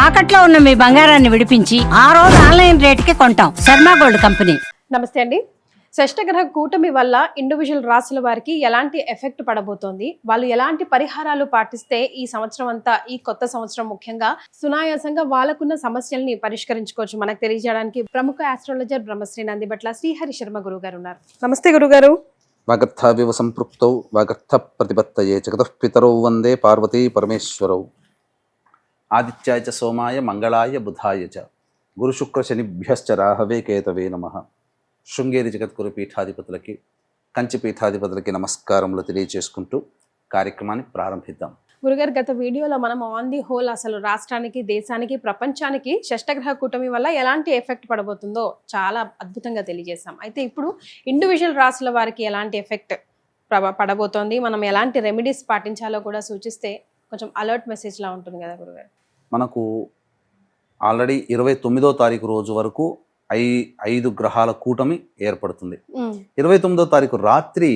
తాకట్లో ఉన్న మీ బంగారాన్ని విడిపించి ఆ రోజు ఆన్లైన్ రేటుకి కొంటాం. Sharma gold company. నమస్తే అండి. షష్టగ్రహ కూటమి వల్ల ఇండివిజువల్ రాశుల వారికి ఎలాంటి ఎఫెక్ట్ పడబోతోంది, వాళ్ళు ఎలాంటి పరిహారాలు పాటిస్తే ఈ సంవత్సరం అంతా, ఈ కొత్త సంవత్సరం ముఖ్యంగా సునాయాసంగా వాళ్ళకున్న సమస్యల్ని పరిష్కరించుకోవచ్చు, మనకు తెలియజేయడానికి ప్రముఖ ఆస్ట్రాలజర్ బ్రహ్మశ్రీ నందిబట్ల శ్రీహరి శర్మ గురువు గారు ఉన్నారు. నమస్తే గురుగారు. వాగర్థావివ సంపృక్తౌ వాగర్థ ప్రతిపత్తయే జగతః పితరౌ వందే పార్వతీ పరమేశ్వరౌ. ఆదిత్యాయ చ సోమాయ మంగళాయ బుధాయ చ గురు శుక్ర శనిభ్యశ్చ రాహవే కేతవే నమః. శృంగేరి జగద్గురు పీఠాధిపతులకి, కంచి పీఠాధిపతులకి నమస్కారములు తెలియజేసుకుంటూ కార్యక్రమాన్ని ప్రారంభిద్దాం. గురుగారు, గత వీడియోలో మనం ఆన్ ది హోల్ అసలు రాష్ట్రానికి, దేశానికి, ప్రపంచానికి షష్టగ్రహ కూటమి వల్ల ఎలాంటి ఎఫెక్ట్ పడబోతుందో చాలా అద్భుతంగా తెలియజేసాం. అయితే ఇప్పుడు ఇండివిజువల్ రాశుల వారికి ఎలాంటి ఎఫెక్ట్ పడబోతోంది, మనం ఎలాంటి రెమెడీస్ పాటించాలో కూడా సూచిస్తే కొంచెం అలర్ట్ మెసేజ్ లా ఉంటుంది కదా గురుగారు. మనకు ఆల్రెడీ 29వ తారీఖు రోజు వరకు 5 గ్రహాల కూటమి ఏర్పడుతుంది. 29వ తారీఖు రాత్రి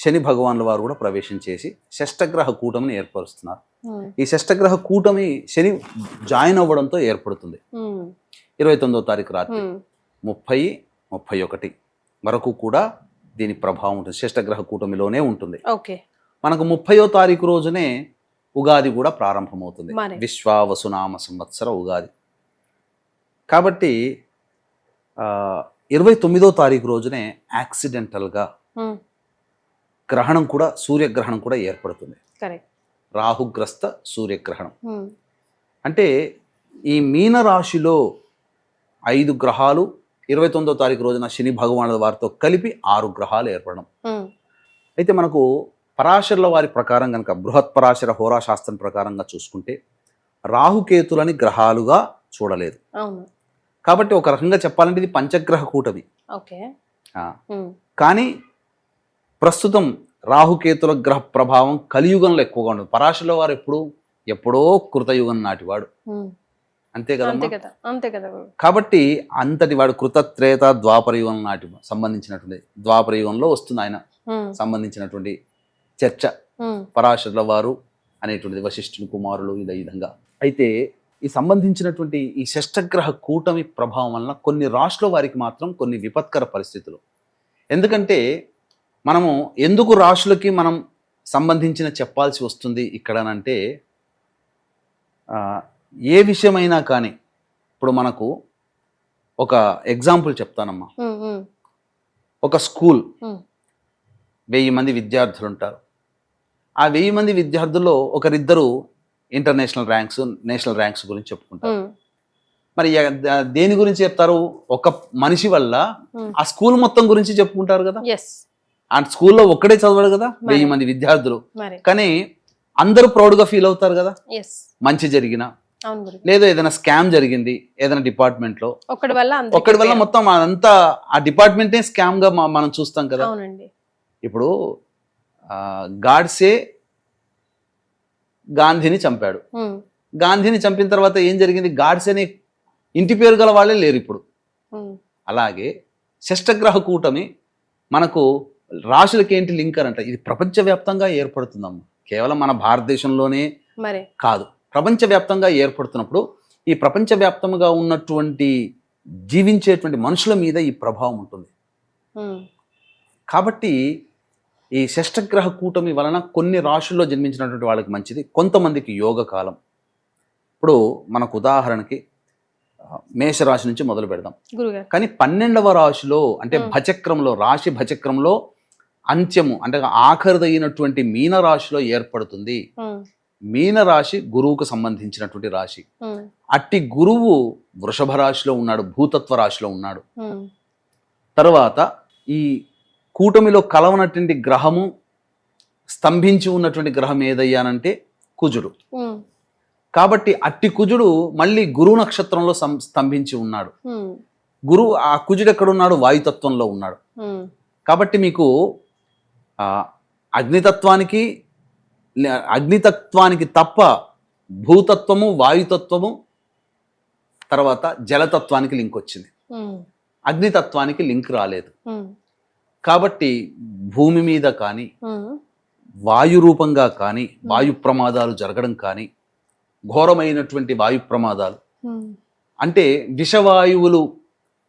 శని భగవాన్ల వారు కూడా ప్రవేశం చేసి షష్టగ్రహ కూటమిని ఏర్పరుస్తున్నారు. ఈ షష్టగ్రహ కూటమి శని జాయిన్ అవ్వడంతో ఏర్పడుతుంది. 29వ తారీఖు రాత్రి 30, 31 వరకు కూడా దీని ప్రభావం ఉంటుంది. షష్టగ్రహ కూటమిలోనే ఉంటుంది. మనకు 30వ తారీఖు రోజునే ఉగాది కూడా ప్రారంభమవుతుంది. విశ్వావసునామ సంవత్సర ఉగాది. కాబట్టి 29వ తారీఖు రోజునే యాక్సిడెంటల్గా గ్రహణం కూడా, సూర్యగ్రహణం కూడా ఏర్పడుతుంది. రాహుగ్రస్త సూర్యగ్రహణం. అంటే ఈ మీన రాశిలో 5 గ్రహాలు 29వ తారీఖు రోజున శని భగవానుల వారితో కలిపి 6 గ్రహాలు ఏర్పడడం. అయితే మనకు పరాశరుల వారి ప్రకారం కనుక, బృహత్ పరాశర హోరాశాస్త్రం ప్రకారంగా చూసుకుంటే రాహుకేతులని గ్రహాలుగా చూడలేదు. కాబట్టి ఒక రకంగా చెప్పాలంటే ఇది పంచగ్రహ కూటమి. కానీ ప్రస్తుతం రాహుకేతుల గ్రహ ప్రభావం కలియుగంలో ఎక్కువగా ఉండదు. పరాశరుల వారు ఎప్పుడో కృతయుగం నాటివాడు, అంతే కదా. కాబట్టి అంతటి వాడు కృతత్రేత ద్వాపరయుగం నాటి సంబంధించినటువంటి, ద్వాపరయుగంలో వస్తుంది ఆయన సంబంధించినటువంటి చర్చ, పరాశరుల వారు అనేటువంటిది, వశిష్ఠుని కుమారులు, ఈ విధంగా. అయితే ఈ సంబంధించినటువంటి ఈ షష్టగ్రహ కూటమి ప్రభావం వలన కొన్ని రాశుల వారికి మాత్రం కొన్ని విపత్కర పరిస్థితులు. ఎందుకంటే మనము ఎందుకు రాశులకి మనం సంబంధించిన చెప్పాల్సి వస్తుంది ఇక్కడనంటే, ఏ విషయమైనా కానీ, ఇప్పుడు మనకు ఒక ఎగ్జాంపుల్ చెప్తానమ్మా. ఒక స్కూల్ 1000 మంది విద్యార్థులు ఉంటారు. ఆ 1000 మంది విద్యార్థుల్లో ఒకరిద్దరు ఇంటర్నేషనల్ ర్యాంక్స్, నేషనల్ ర్యాంక్స్ గురించి చెప్పుకుంటారు. మరి దేని గురించి చెప్తారు? ఒక మనిషి వల్ల ఆ స్కూల్ మొత్తం గురించి చెప్పుకుంటారు కదా. ఆ స్కూల్లో ఒక్కడే చదవడు కదా, 1000 మంది విద్యార్థులు. కానీ అందరూ ప్రౌడ్గా ఫీల్ అవుతారు కదా, మంచి జరిగినా లేదా ఏదైనా స్కామ్ జరిగింది ఏదైనా డిపార్ట్మెంట్ లో, ఒక్కడి వల్ల మొత్తం అంతా ఆ డిపార్ట్మెంటే స్కామ్ గా మనం చూస్తాం కదా. ఇప్పుడు గాడ్సే గాంధీని చంపాడు. గాంధీని చంపిన తర్వాత ఏం జరిగింది? గాడ్సేని ఇంటి పేరు గల వాళ్ళే లేరు ఇప్పుడు. అలాగే షష్టగ్రహ కూటమి మనకు రాశులకి ఏంటి లింక్ అని అంటే, ఇది ప్రపంచవ్యాప్తంగా ఏర్పడుతుందమ్మా. కేవలం మన భారతదేశంలోనే కాదు, ప్రపంచవ్యాప్తంగా ఏర్పడుతున్నప్పుడు ఈ ప్రపంచవ్యాప్తంగా ఉన్నటువంటి జీవించేటువంటి మనుషుల మీద ఈ ప్రభావం ఉంటుంది. కాబట్టి ఈ షష్టగ్రహ కూటమి వలన కొన్ని రాశుల్లో జన్మించినటువంటి వాళ్ళకి మంచిది, కొంతమందికి యోగ కాలం. ఇప్పుడు మనకు ఉదాహరణకి మేషరాశి నుంచి మొదలు పెడదాం. కానీ 12వ రాశిలో అంటే భచక్రంలో, రాశి భచక్రంలో అంత్యము అంటే ఆఖరిదైనటువంటి మీనరాశిలో ఏర్పడుతుంది. మీనరాశి గురువుకు సంబంధించినటువంటి రాశి. అట్టి గురువు వృషభ రాశిలో ఉన్నాడు, భూతత్వ రాశిలో ఉన్నాడు. తర్వాత ఈ కూటమిలో కలవనటువంటి గ్రహము, స్తంభించి ఉన్నటువంటి గ్రహం ఏదయ్యానంటే కుజుడు. కాబట్టి అట్టి కుజుడు మళ్ళీ గురువు నక్షత్రంలో స్తంభించి ఉన్నాడు. గురువు, ఆ కుజుడు ఎక్కడున్నాడు? వాయుతత్వంలో ఉన్నాడు. కాబట్టి మీకు అగ్నితత్వానికి తప్ప భూతత్వము, వాయుతత్వము, తర్వాత జలతత్వానికి లింక్ వచ్చింది. అగ్నితత్వానికి లింక్ రాలేదు. కాబట్టి భూమి మీద కానీ, వాయు రూపంగా కానీ, వాయు ప్రమాదాలు జరగడం కానీ, ఘోరమైనటువంటి వాయు ప్రమాదాలు, ఉమ్, అంటే విషవాయువులు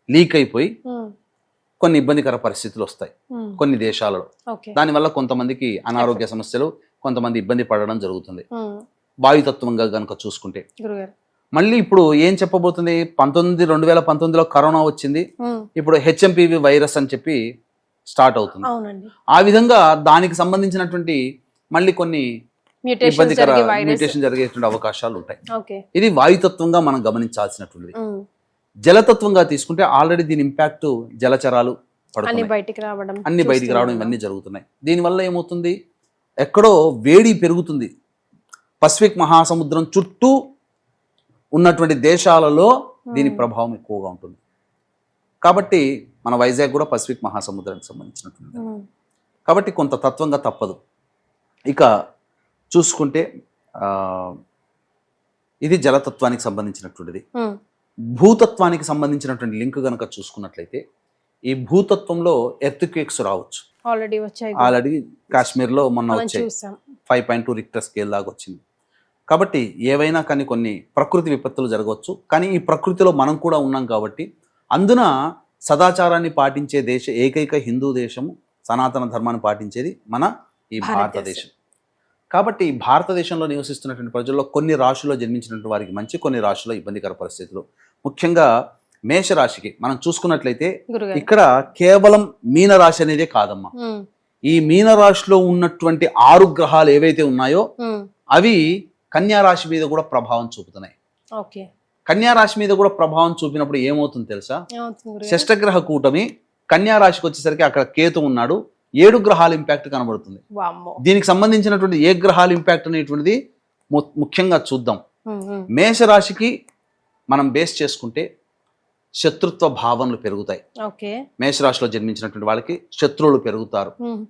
లీక్ అయిపోయి ఉమ్, కొన్ని ఇబ్బందికర పరిస్థితులు వస్తాయి ఉమ్, కొన్ని దేశాలలో. ఓకే. దానివల్ల కొంతమందికి అనారోగ్య సమస్యలు, కొంతమంది ఇబ్బంది పడడం జరుగుతుంది ఉమ్, వాయుతత్వంగా కనుక చూసుకుంటే. గురుగారు. మళ్ళీ ఇప్పుడు ఏం చెప్పబోతుంది, 2019లో కరోనా వచ్చింది, ఉమ్, ఇప్పుడు హెచ్ఎంపివి వైరస్ అని చెప్పి స్టార్ట్ అవుతుంది. అవునండి. ఆ విధంగా దానికి సంబంధించినటువంటి మళ్ళీ కొన్ని ఇబ్బందికర మ్యూటేషన్ జరిగేటువంటి అవకాశాలు ఉంటాయి. ఓకే. ఇది వాయుతత్వంగా మనం గమనించాల్సినటువంటిది. ఉమ్, జలతత్వంగా తీసుకుంటే ఆల్రెడీ దీని ఇంపాక్ట్ జలచరాలు అన్ని పడుతున్నాయి, బయటికి రావడం అన్ని బయటికి రావడం ఇవన్నీ జరుగుతున్నాయి. దీనివల్ల ఏమవుతుంది, ఎక్కడో వేడి పెరుగుతుంది. పసిఫిక్ మహాసముద్రం చుట్టూ ఉన్నటువంటి దేశాలలో దీని ప్రభావం ఎక్కువగా ఉంటుంది. కాబట్టి మన వైజాగ్ కూడా పసిఫిక్ మహాసముద్రానికి సంబంధించినటువంటి, ఉమ్, కాబట్టి కొంత తత్వంగా తప్పదు. ఇక చూసుకుంటే ఇది జలతత్వానికి సంబంధించినటువంటిది. ఉమ్, భూతత్వానికి సంబంధించినటువంటి లింక్ కనుక చూసుకున్నట్లయితే ఈ భూతత్వంలో ఎర్త్క్వేక్స్ రావచ్చు. ఆల్రెడీ వచ్చాయి, ఆల్రెడీ కాశ్మీర్లో మొన్న మనం వచ్చాయి, చూసాం. 5.2 రిక్టర్ స్కేల్ దాకా వచ్చింది. కాబట్టి ఏవైనా కానీ కొన్ని ప్రకృతి విపత్తులు జరగవచ్చు. కానీ ఈ ప్రకృతిలో మనం కూడా ఉన్నాం కాబట్టి అందున సదాచారాన్ని పాటించే ఏకైక హిందూ దేశము, సనాతన ధర్మాన్ని పాటించేది మన ఈ భారతదేశం. కాబట్టి ఈ భారతదేశంలో నివసిస్తున్నటువంటి ప్రజల్లో కొన్ని రాశుల్లో జన్మించినటువంటి వారికి మంచి, కొన్ని రాశుల్లో ఇబ్బందికర పరిస్థితులు. ముఖ్యంగా మేషరాశికి మనం చూసుకున్నట్లయితే గురుగారు. ఇక్కడ కేవలం మీనరాశి అనేదే కాదమ్మా. ఉమ్, ఈ మీనరాశిలో ఉన్నటువంటి 6 గ్రహాలు ఏవైతే ఉన్నాయో ఉమ్, అవి కన్యా రాశి మీద కూడా ప్రభావం చూపుతున్నాయి. ఓకే. కన్యా రాశి మీద కూడా ప్రభావం చూపినప్పుడు ఏమవుతుంది తెలుసా, ఏమవుతుంది గురుగారు? షష్టగ్రహ కూటమి కన్యా రాశికి వచ్చేసరికి అక్కడ కేతు ఉన్నాడు, 7 గ్రహాల ఇంపాక్ట్ కనబడుతుంది. వామ్మో. దీనికి సంబంధించినటువంటి ఏ గ్రహాల ఇంపాక్ట్ అనేటువంటిది ముఖ్యంగా చూద్దాం. ఉమ్, ఉమ్, మేషరాశికి మనం బేస్ చేసుకుంటే శత్రుత్వ భావనలు పెరుగుతాయి. ఓకే. మేషరాశిలో జన్మించినటువంటి వాళ్ళకి శత్రువులు పెరుగుతారు, ఉమ్,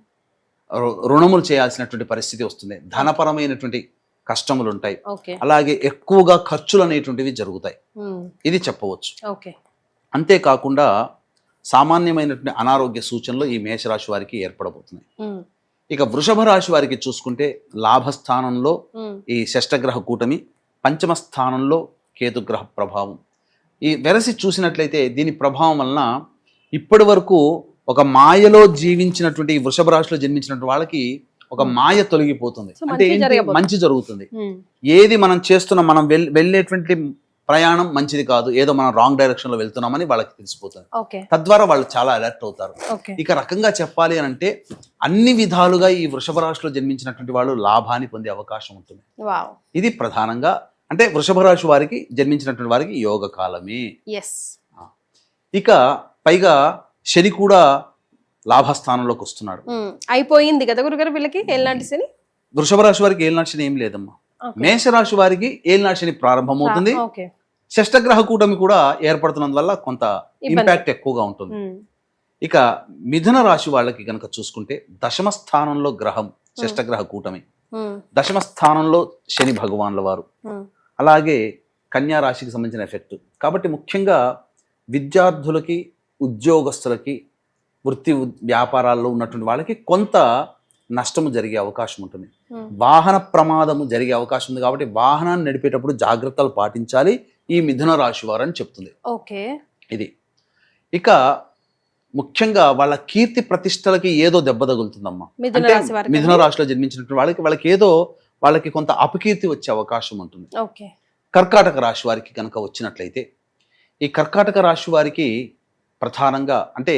రుణములు చేయాల్సినటువంటి పరిస్థితి వస్తుంది, ధనపరమైనటువంటి కష్టములు ఉంటాయి, ఓకే. అలాగే ఎక్కువగా ఖర్చులు అనేటువంటివి జరుగుతాయి. ఉమ్, ఇది చెప్పవచ్చు. ఓకే. అంతేకాకుండా సామాన్యమైనటువంటి అనారోగ్య సూచనలు ఈ మేషరాశి వారికి ఏర్పడబోతున్నాయి. ఉమ్, ఇక వృషభ రాశి వారికి చూసుకుంటే లాభస్థానంలో ఉమ్, ఈ షష్టగ్రహ కూటమి, పంచమ స్థానంలో కేతుగ్రహ ప్రభావం. ఈ వెరసి చూసినట్లయితే దీని ప్రభావం వలన ఇప్పటి వరకు ఒక మాయలో జీవించినటువంటి ఈ వృషభ రాశిలో జన్మించినటువంటి వాళ్ళకి ఒక మాయ తొలగిపోతుంది. సో అంటే మంచి ఏంటి? జరగబోతుంది. మంచి జరుగుతుంది. ఉమ్, ఏది మనం చేస్తున్న మనం వెళ్ళేటువంటి ప్రయాణం మంచిది కాదు, ఏదో మనం రాంగ్ డైరెక్షన్ లో వెళ్తున్నామని వాళ్ళకి తెలిసిపోతుంది. ఓకే. తద్వారా వాళ్ళు చాలా అలర్ట్ అవుతారు. ఓకే. ఇక రకంగా చెప్పాలి అని అంటే అన్ని విధాలుగా ఈ వృషభ రాశిలో జన్మించినటువంటి వాళ్ళు లాభాన్ని పొందే అవకాశం ఉంటుంది. వావ్. ఇది ప్రధానంగా అంటే వృషభ రాశి వారికి జన్మించినటువంటి వారికి యోగ కాలమే. ఎస్. ఇక పైగా శని కూడా లాభస్థానంలోకి వస్తున్నాడు. అయిపోయింది కదా గురుగారు వీళ్ళకి ఎలాంటి శని? వృషభ రాశి వారికి ఏలినాటి శని ఏం లేదమ్మా. ఓకే. మేషరాశి వారికి ఏలినాటి శని ప్రారంభమవుతుంది. ఓకే. షష్టగ్రహ కూటమి కూడా ఏర్పడుతున్నందువల్ల కొంత ఇంపాక్ట్ ఎక్కువగా ఉంటుంది. ఉమ్, ఇక మిథున రాశి వాళ్ళకి కనుక చూసుకుంటే దశమ స్థానంలో గ్రహం షష్టగ్రహ కూటమి, ఉమ్, దశమ స్థానంలో శని భగవాన్ల వారు, ఉమ్, అలాగే కన్యా రాశికి సంబంధించిన ఎఫెక్ట్. కాబట్టి ముఖ్యంగా విద్యార్థులకి, ఉద్యోగస్తులకి, వృత్తి వ్యాపారాల్లో ఉన్నటువంటి వాళ్ళకి కొంత నష్టము జరిగే అవకాశం ఉంటుంది. వాహన ప్రమాదము జరిగే అవకాశం ఉంది. కాబట్టి వాహనాన్ని నడిపేటప్పుడు జాగ్రత్తలు పాటించాలి ఈ మిథున రాశి వారు అని చెప్తుంది. ఓకే. ఇది ఇక ముఖ్యంగా వాళ్ళ కీర్తి ప్రతిష్టలకి ఏదో దెబ్బ తగులుతుందమ్మా. మిథున అంటే రాశి వారికి మిథున రాశిలో జన్మించినటువంటి వాళ్ళకి ఏదో వాళ్ళకి కొంత అపకీర్తి వచ్చే అవకాశం ఉంటుంది. ఓకే. కర్కాటక రాశి వారికి కనుక వచ్చినట్లయితే ఈ కర్కాటక రాశి వారికి ప్రధానంగా అంటే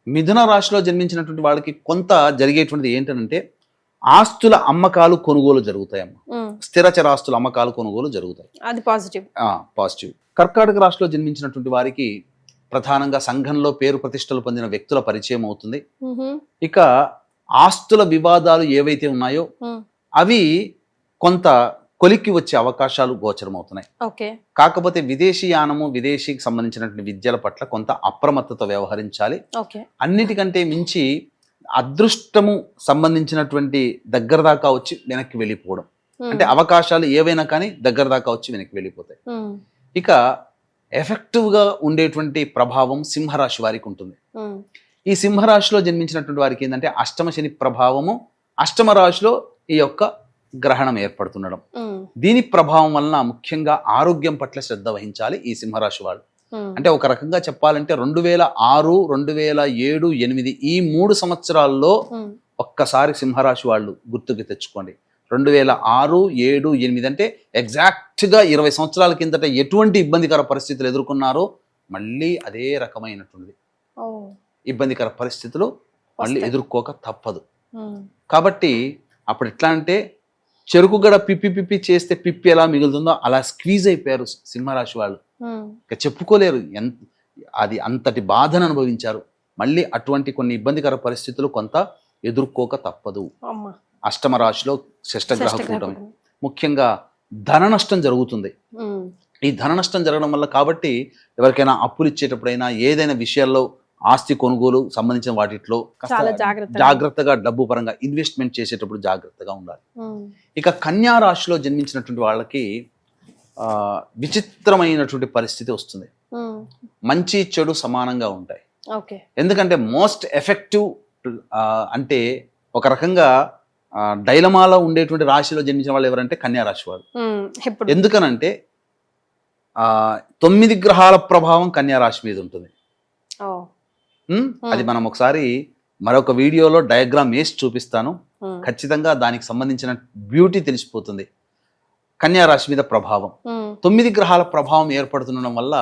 మిథున రాశిలో జన్మించినటువంటి వాళ్ళకి కొంత జరిగేటువంటిది ఏంటంటే ఆస్తుల అమ్మకాలు కొనుగోలు జరుగుతాయమ్మా. ఉమ్, స్థిర చరాస్తుల అమ్మకాలు కొనుగోలు జరుగుతాయి. అది పాజిటివ్. పాజిటివ్. కర్కాటక రాశిలో జన్మించినటువంటి వారికి ప్రధానంగా సంఘంలో పేరు ప్రతిష్టలు పొందిన వ్యక్తుల పరిచయం అవుతుంది. ఉహు, ఇక ఆస్తుల వివాదాలు ఏవైతే ఉన్నాయో ఉమ్, అవి కొంత కొలిక్కి వచ్చే అవకాశాలు గోచరమవుతున్నాయి. ఓకే. కాకపోతే విదేశీయానము, విదేశీకి సంబంధించినటువంటి విద్యల పట్ల కొంత అప్రమత్తత వ్యవహరించాలి. ఓకే. అన్నిటికంటే మించి అదృష్టము సంబంధించినటువంటి దగ్గర దాకా వచ్చి వెనక్కి వెళ్ళిపోవడం, అంటే అవకాశాలు ఏవైనా కానీ దగ్గర దాకా వచ్చి వెనక్కి వెళ్ళిపోతాయి. ఉమ్, ఇక ఎఫెక్టివ్గా ఉండేటువంటి ప్రభావం సింహరాశి వారికి ఉంటుంది. ఉమ్, ఈ సింహరాశిలో జన్మించినటువంటి వారికి ఏంటంటే అష్టమ శని ప్రభావము, అష్టమ రాశిలో ఈ యొక్క గ్రహణం ఏర్పడుతుండడం. ఉమ్, దీని ప్రభావం వలన ముఖ్యంగా ఆరోగ్యం పట్ల శ్రద్ధ వహించాలి ఈ సింహరాశి వాళ్ళు. ఉమ్, అంటే ఒక రకంగా చెప్పాలంటే 2006, 2007, 2008 ఈ 3 సంవత్సరాల్లో ఉమ్, ఒక్కసారి సింహరాశి వాళ్ళు గుర్తుకు తెచ్చుకోండి. 2006, 7, 8 అంటే ఎగ్జాక్ట్గా 20 సంవత్సరాల కిందట ఎటువంటి ఇబ్బందికర పరిస్థితులు ఎదుర్కొన్నారో మళ్ళీ అదే రకమైనటువంటిది ఓ, ఇబ్బందికర పరిస్థితులు మళ్ళీ వస్తాయి. ఎదుర్కోక తప్పదు. ఉమ్, కాబట్టి అప్పుడు ఎట్లా అంటే చెరుకు గడ పిప్పి పిప్పి చేస్తే పిప్పి ఎలా మిగులుతుందో అలా స్క్వీజ్ అయిపోయారు సింహరాశి వాళ్ళు. ఉమ్, ఇక చెప్పుకోలేరు, అది అంతటి బాధను అనుభవించారు. మళ్ళీ అటువంటి కొన్ని ఇబ్బందికర పరిస్థితులు కొంత ఎదుర్కోక తప్పదు. అమ్మ, అష్టమ రాశిలో షష్టగ్రహ షష్టగ్రహ కూటమి కూటమి. ముఖ్యంగా ధన నష్టం జరుగుతుంది. ఉమ్, ఈ ధన నష్టం జరగడం వల్ల కాబట్టి ఎవరికైనా అప్పులు ఇచ్చేటప్పుడైనా ఏదైనా విషయాల్లో ఆస్తి కొనుగోలు సంబంధించిన వాటిలో కాస్త చాలా జాగ్రత్తగా. జాగ్రత్తగా డబ్బు పరంగా ఇన్వెస్ట్మెంట్ చేసేటప్పుడు జాగ్రత్తగా ఉండాలి. ఉమ్, ఇక కన్యా రాశిలో జన్మించినటువంటి వాళ్ళకి విచిత్రమైనటువంటి పరిస్థితి వస్తుంది. ఉమ్, మంచి చెడు సమానంగా ఉంటాయి. ఓకే. ఎందుకంటే మోస్ట్ ఎఫెక్టివ్ అంటే ఒక రకంగా డైలమాలో ఉండేటువంటి రాశిలో జన్మించిన వాళ్ళు ఎవరంటే కన్యా రాశి వాళ్ళు. ఉమ్, ఇప్పుడు ఎందుకనంటే 9 గ్రహాల ప్రభావం కన్యా రాశి మీద ఉంటుంది. ఓ, అది మనం ఒకసారి మరొక వీడియోలో డయాగ్రామ్ వేసి చూపిస్తాను. ఉమ్, ఖచ్చితంగా దానికి సంబంధించిన బ్యూటీ తెలిసిపోతుంది. కన్యా రాశి మీద ప్రభావం ఉమ్, 9 గ్రహాల ప్రభావం ఏర్పడుతుండడం వల్ల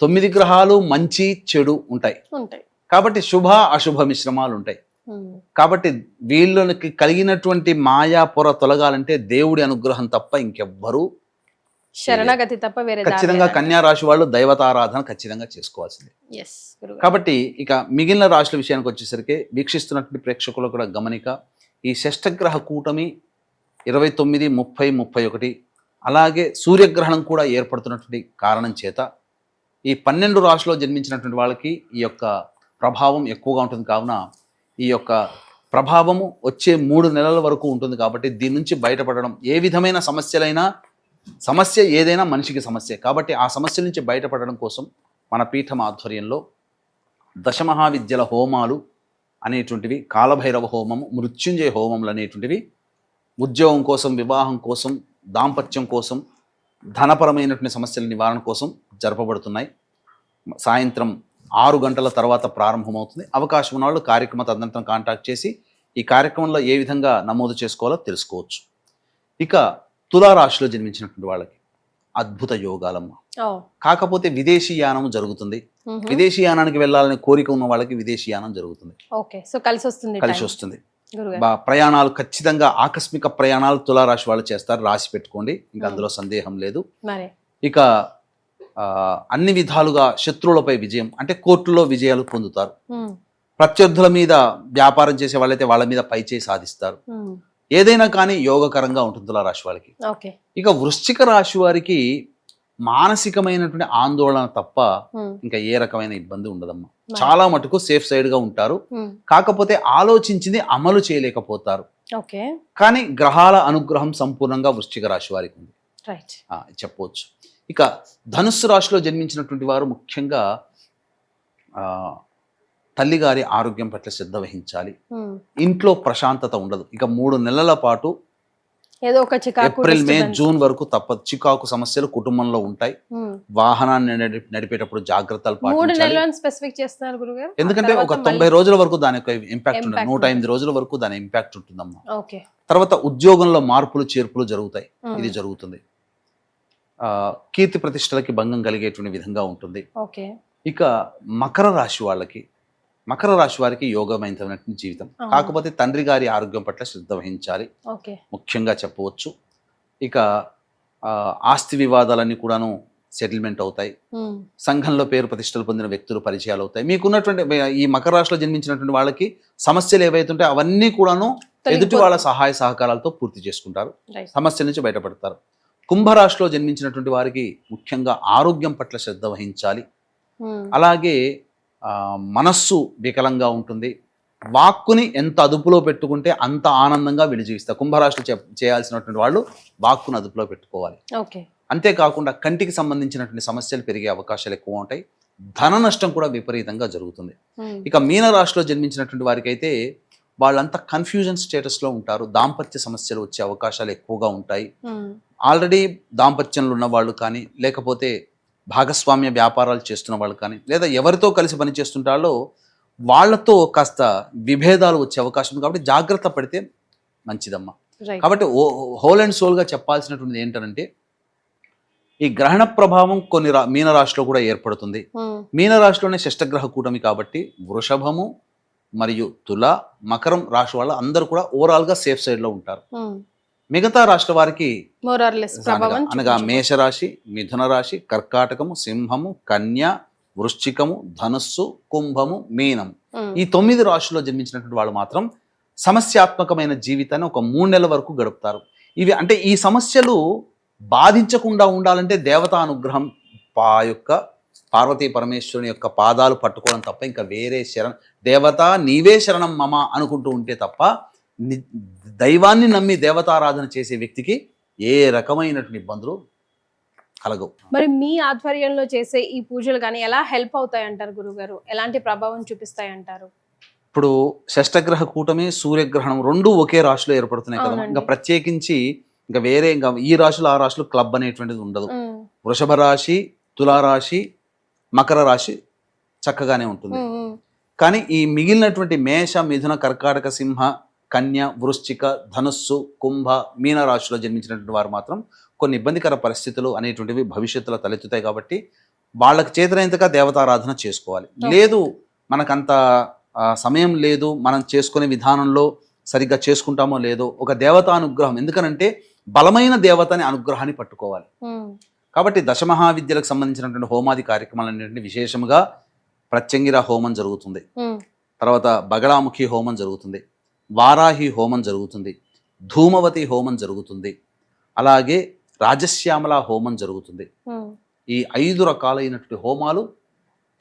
9 గ్రహాలు మంచి చెడు ఉంటాయి. ఉంటాయి. కాబట్టి శుభ అశుభ మిశ్రమాలు ఉంటాయి. ఉమ్, కాబట్టి వీళ్ళకి కలిగినటువంటి మాయా పొర తొలగాలంటే దేవుడి అనుగ్రహం తప్ప ఇంకెవ్వరూ శరణగతి తప్ప వేరే ఖచ్చితంగా కన్యా రాశి వాళ్ళు దైవతారాధన ఖచ్చితంగా చేసుకోవాల్సిందే. ఎస్ గురుగారు. కాబట్టి ఇక మిగిలిన రాశుల విషయానికి వచ్చేసరికి వీక్షిస్తున్నటువంటి ప్రేక్షకులు కూడా గమనిక, ఈ షష్టగ్రహ కూటమి 29, 30, 31 అలాగే సూర్యగ్రహణం కూడా ఏర్పడుతున్నటువంటి కారణం చేత ఈ 12 రాశిలో జన్మించినటువంటి వాళ్ళకి ఈ యొక్క ప్రభావం ఎక్కువగా ఉంటుంది. కావున ఈ యొక్క ప్రభావము వచ్చే 3 నెలల వరకు ఉంటుంది. కాబట్టి దీని నుంచి బయటపడడం, ఏ విధమైన సమస్య ఏదైనా మనిషికి సమస్య కాబట్టి ఆ సమస్య నుంచి బయటపడడం కోసం మన పీఠం ఆధ్వర్యంలో దశమహావిద్యల హోమాలు అనేటువంటివి, కాలభైరవ హోమము, మృత్యుంజయ హోమములు అనేటువంటివి ఉద్యోగం కోసం, వివాహం కోసం, దాంపత్యం కోసం, ధనపరమైనటువంటి సమస్యల నివారణ కోసం జరపబడుతున్నాయి. సాయంత్రం 6 గంటల తర్వాత ప్రారంభమవుతుంది. అవకాశం ఉన్న వాళ్ళు కార్యక్రమ తదనంతరం కాంటాక్ట్ చేసి ఈ కార్యక్రమంలో ఏ విధంగా నమోదు చేసుకోవాలో తెలుసుకోవచ్చు. ఇక తులారాశిలో జన్మించినటువంటి వాళ్ళకి అద్భుత యోగాలమ్మ. ఓ, కాకపోతే విదేశీ యానం జరుగుతుంది. మ్హూ. విదేశీ యానానికి వెళ్ళాలనే కోరిక ఉన్న వాళ్ళకి విదేశీ యానం జరుగుతుంది, ఓకే. సో కలిసి వస్తుంది కలిసి time. వస్తుంది. గురుగారు. ప్రయాణాలు ఖచ్చితంగా ఆకస్మిక ప్రయాణాలు తులారాశి వాళ్ళు చేస్తారు, రాసి పెట్టుకోండి, ఇంకా అందులో సందేహం లేదు. మరి ఇక అన్ని విధాలుగా శత్రువులపై విజయం అంటే కోర్టులో విజయాలు పొందుతారు. ఉమ్, ప్రత్యర్థుల మీద వ్యాపారం చేసే వాళ్ళైతే వాళ్ళ మీద పైచేయి సాధిస్తారు. ఉమ్, ఏదైనా కానీ యోగకరంగా ఉంటుంది తులారాశి వాళ్ళకి. ఓకే. ఇక వృశ్చిక రాశి వారికి మానసికమైనటువంటి ఆందోళన తప్ప ఉమ్, ఇంకా ఏ రకమైన ఇబ్బంది ఉండదమ్మా. చాలా మటుకు సేఫ్ సైడ్ గా ఉంటారు. ఉమ్, కాకపోతే ఆలోచించింది అమలు చేయలేకపోతారు. ఓకే. కానీ గ్రహాల అనుగ్రహం సంపూర్ణంగా వృశ్చిక రాశి వారికి ఉంది రైట్. చెప్పవచ్చు. ఇక ధనుస్సు రాశిలో జన్మించినటువంటి వారు ముఖ్యంగా తల్లిగారి ఆరోగ్యం పట్ల శ్రద్ధ వహించాలి. ఉమ్, ఇంట్లో ప్రశాంతత ఉండదు. ఇక 3 నెలల పాటు ఏదో ఒక చికాకు ఏప్రిల్, మే, disturbance. జూన్ వరకు తప్పదు. చికాకు సమస్యలు కుటుంబంలో ఉంటాయి. ఉమ్, వాహనాన్ని నడిపేటప్పుడు జాగ్రత్తలు 3 పాటించాలి. నెలలను స్పెసిఫిక్ చేస్తున్నారు గురుగారు. ఎందుకంటే ఆ ఒక తర్వాత 90 రోజుల వరకు దాని యొక్క ఇంపాక్ట్ ఉంటుంది. Impact 108 రోజుల వరకు దాని ఇంపాక్ట్ ఉంటుందమ్మా. ఓకే. తర్వాత ఉద్యోగంలో మార్పులు చేర్పులు జరుగుతాయి. ఉమ్, ఇది జరుగుతుంది. కీర్తి ప్రతిష్టలకి భంగం కలిగేటువంటి విధంగా ఉంటుంది. ఓకే. ఇక మకర రాశి వాళ్ళకి, మకర రాశి వారికి యోగమైనటువంటి జీవితం. అవును. కాకపోతే తండ్రి గారి ఆరోగ్యం పట్ల శ్రద్ధ వహించాలి ఓకే. ముఖ్యంగా చెప్పవచ్చు. ఇక ఆస్తి వివాదాలన్నీ కూడాను సెటిల్మెంట్ అవుతాయి. ఉమ్, సంఘంలో పేరు ప్రతిష్టలు పొందిన వ్యక్తులు పరిచయాలు అవుతాయి. మీకున్నటువంటి ఈ మకర రాశిలో జన్మించినటువంటి వాళ్ళకి సమస్యలు ఏవైతుంటే అవన్నీ కూడాను ఎదుటి వాళ్ళ సహాయ సహకారాలతో పూర్తి చేసుకుంటారు, రైట్. సమస్య నుంచి బయటపడతారు. కుంభరాశిలో జన్మించినటువంటి వారికి ముఖ్యంగా ఆరోగ్యం పట్ల శ్రద్ధ వహించాలి. ఉమ్, అలాగే మనస్సు వికలంగా ఉంటుంది. వాక్కుని ఎంత అదుపులో పెట్టుకుంటే అంత ఆనందంగా వీళ్ళు జీవిస్తారు. కుంభరాశిలో చేయాల్సినటువంటి వాళ్ళు వాక్కును అదుపులో పెట్టుకోవాలి. ఓకే. అంతేకాకుండా కంటికి సంబంధించినటువంటి సమస్యలు పెరిగే అవకాశాలు ఎక్కువ ఉంటాయి. ధన నష్టం కూడా విపరీతంగా జరుగుతుంది. ఉమ్, ఇక మీనరాశిలో జన్మించినటువంటి వారికి అయితే వాళ్ళంతా కన్ఫ్యూజన్ స్టేటస్లో ఉంటారు. దాంపత్య సమస్యలు వచ్చే అవకాశాలు ఎక్కువగా ఉంటాయి. ఆల్రెడీ దాంపత్యంలో ఉన్న వాళ్ళు కానీ, లేకపోతే భాగస్వామ్య వ్యాపారాలు చేస్తున్న వాళ్ళు కానీ, లేదా ఎవరితో కలిసి పనిచేస్తుంటారో వాళ్ళతో కాస్త విభేదాలు వచ్చే అవకాశం ఉంది. కాబట్టి జాగ్రత్త పడితే మంచిదమ్మా. కాబట్టి హోల్ అండ్ సోల్గా చెప్పాల్సినటువంటిది ఏంటంటే, ఈ గ్రహణ ప్రభావం కొన్ని మీనరాశిలో కూడా ఏర్పడుతుంది. మీనరాశిలోనే షష్టగ్రహ కూటమి కాబట్టి వృషభము మరియు తుల, మకరం రాశి వాళ్ళ అందరూ కూడా ఓవరాల్గా సేఫ్ సైడ్లో ఉంటారు. మిగతా రాష్ట్ర వారికి అనగా మేషరాశి, మిథున రాశి, కర్కాటకము, సింహము, కన్య, వృశ్చికము, ధనుస్సు, కుంభము, మీనము, ఈ 9 రాశుల్లో జన్మించినటువంటి వాళ్ళు మాత్రం సమస్యాత్మకమైన జీవితాన్ని ఒక 3 నెలల వరకు గడుపుతారు. ఇవి అంటే ఈ సమస్యలు బాధించకుండా ఉండాలంటే దేవతా అనుగ్రహం పార్వతీ పరమేశ్వరుని యొక్క పాదాలు పట్టుకోవడం తప్ప ఇంకా వేరే దేవత నీవే శరణం మమ అనుకుంటూ ఉంటే తప్ప దైవాన్ని నమ్మి దేవతారాధన చేసే వ్యక్తికి ఏ రకమైనటువంటి ఇబ్బందులు కలగవు. మరి మీ ఆధ్వర్యంలో చేసే ఈ పూజలు కానీ ఎలా హెల్ప్ అవుతాయి అంటారు గురుగారు? ఎలాంటి ప్రభావం చూపిస్తాయి అంటారు? ఇప్పుడు షష్టగ్రహ కూటమి, సూర్యగ్రహణం రెండు ఒకే రాశిలో ఏర్పడుతున్నాయి కదా. ఇంకా ప్రత్యేకించి ఇంకా వేరే ఇంకా ఈ రాశులు ఆ రాశులు క్లబ్ అనేటువంటిది ఉండదు. వృషభ రాశి, తులారాశి, మకర రాశి చక్కగానే ఉంటుంది. కానీ ఈ మిగిలినటువంటి మేష, మిథున, కర్కాటక, సింహ, కన్య, వృశ్చిక, ధనుస్సు, కుంభ, మీన రాశిలో జన్మించినటువంటి వారు మాత్రం కొన్ని ఇబ్బందికర పరిస్థితులు అనేటువంటివి భవిష్యత్తులో తలెత్తుతాయి. కాబట్టి వాళ్ళకి చేతనైనంతగా దేవతారాధన చేసుకోవాలి. లేదు మనకంత సమయం లేదు, మనం చేసుకునే విధానంలో సరిగ్గా చేసుకుంటామో లేదో ఒక దేవతానుగ్రహం, ఎందుకనంటే బలమైన దేవతని అనుగ్రహాన్ని పట్టుకోవాలి. కాబట్టి దశమహావిద్యలకు సంబంధించినటువంటి హోమాది కార్యక్రమాలన్నింటినీ విశేషంగా ప్రత్యంగిర హోమం జరుగుతుంది, తర్వాత బగళాముఖి హోమం జరుగుతుంది, వారాహి హోమం జరుగుతుంది, ధూమవతి హోమం జరుగుతుంది, అలాగే రాజశ్యామల హోమం జరుగుతుంది. ఈ 5 రకాలైనటువంటి హోమాలు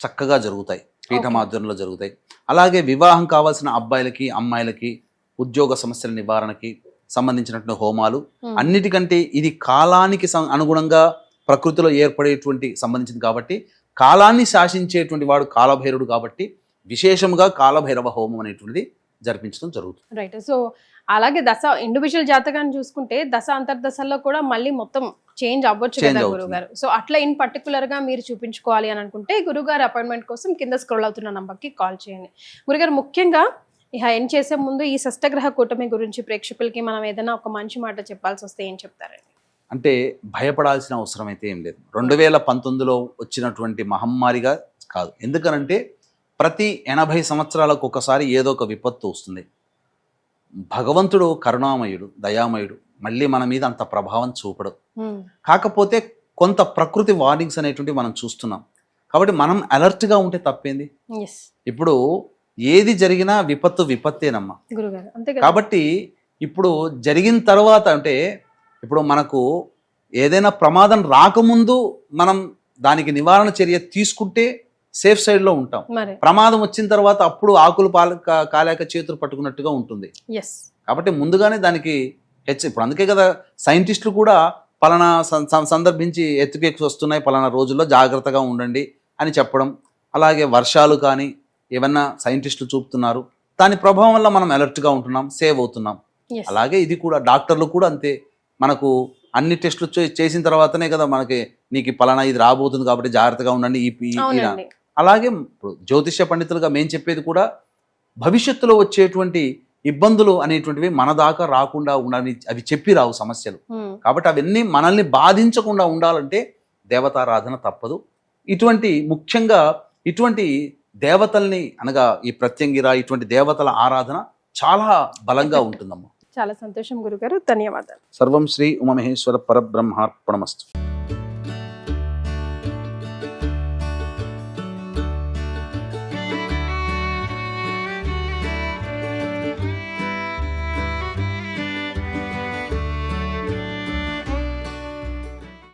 చక్కగా జరుగుతాయి, పీఠమాధ్వర్యంలో జరుగుతాయి. అలాగే వివాహం కావాల్సిన అబ్బాయిలకి, అమ్మాయిలకి, ఉద్యోగ సమస్యల నివారణకి సంబంధించినటువంటి హోమాలు. అన్నిటికంటే ఇది కాలానికి అనుగుణంగా ప్రకృతిలో ఏర్పడేటువంటి సంబంధించింది కాబట్టి కాలాన్ని శాసించేటువంటి వాడు కాలభైరవుడు కాబట్టి విశేషంగా కాలభైరవ హోమం అనేటువంటిది జరిపించడం జరుగుతుంది. రైట్. సో అలాగే ఇండివిజువల్ జాతకాన్ని చూసుకుంటే దశ అంతర్దశల్లో కూడా మళ్ళీ మొత్తం చేంజ్ అవ్వచ్చు కదా గురుగారు. సో అట్లా ఇన్ పర్టికులర్ గా మీరు చూపించుకోవాలి అని అనుకుంటే గురుగారు అపాయింట్మెంట్ కోసం కింద స్క్రోల్ అవుతున్న నంబర్కి కాల్ చేయండి. గురుగారు, ముఖ్యంగా ఇక ఏం చేసే ముందు ఈ షష్టగ్రహ కూటమి గురించి ప్రేక్షకులకి మనం ఏదైనా ఒక మంచి మాట చెప్పాల్సి వస్తే ఏం చెప్తారండి? అంటే భయపడాల్సిన అవసరం అయితే ఏం లేదు. 2019లో వచ్చినటువంటి మహమ్మారిగా కాదు. ఎందుకనంటే ప్రతి 80 సంవత్సరాలకు ఒకసారి ఏదో ఒక విపత్తు వస్తుంది. భగవంతుడు కరుణామయుడు, దయామయుడు, మళ్ళీ మన మీద అంత ప్రభావం చూపడు. కాకపోతే కొంత ప్రకృతి వార్నింగ్స్ అనేటువంటి మనం చూస్తున్నాం. కాబట్టి మనం అలర్ట్గా ఉంటే తప్పేంది? ఇప్పుడు ఏది జరిగినా విపత్తు విపత్తేనమ్మా. కాబట్టి ఇప్పుడు జరిగిన తర్వాత అంటే ఇప్పుడు మనకు ఏదైనా ప్రమాదం రాకముందు మనం దానికి నివారణ చర్య తీసుకుంటే సేఫ్ సైడ్లో ఉంటాం. ప్రమాదం వచ్చిన తర్వాత అప్పుడు ఆకులు కాలేక చేతులు పట్టుకున్నట్టుగా ఉంటుంది. కాబట్టి ముందుగానే దానికి ఇప్పుడు అందుకే కదా సైంటిస్టులు కూడా పలానా సందర్భించి ఎత్తుకెక్కి వస్తున్నాయి, పలానా రోజుల్లో జాగ్రత్తగా ఉండండి అని చెప్పడం. అలాగే వర్షాలు కానీ ఏమన్నా సైంటిస్టులు చూపుతున్నారు, దాని ప్రభావం వల్ల మనం అలర్ట్గా ఉంటున్నాం, సేవ్ అవుతున్నాం. అలాగే ఇది కూడా డాక్టర్లు కూడా అంతే. మనకు అన్ని టెస్టులు చేసిన తర్వాతనే కదా మనకి నీకు పలానా ఇది రాబోతుంది కాబట్టి జాగ్రత్తగా ఉండండి. అలాగే ఇప్పుడు జ్యోతిష్య పండితులుగా మేము చెప్పేది కూడా భవిష్యత్తులో వచ్చేటువంటి ఇబ్బందులు అనేటువంటివి మన దాకా రాకుండా ఉండాలని అవి చెప్పి రావు సమస్యలు. కాబట్టి అవన్నీ మనల్ని బాధించకుండా ఉండాలంటే దేవతారాధన తప్పదు. ముఖ్యంగా ఇటువంటి దేవతల్ని అనగా ఈ ప్రత్యంగిర ఇటువంటి దేవతల ఆరాధన చాలా బలంగా ఉంటుందమ్మా. చాలా సంతోషం గురుగారు, ధన్యవాదాలు. సర్వం శ్రీ ఉమామహేశ్వర పరబ్రహ్మార్పణమస్తు.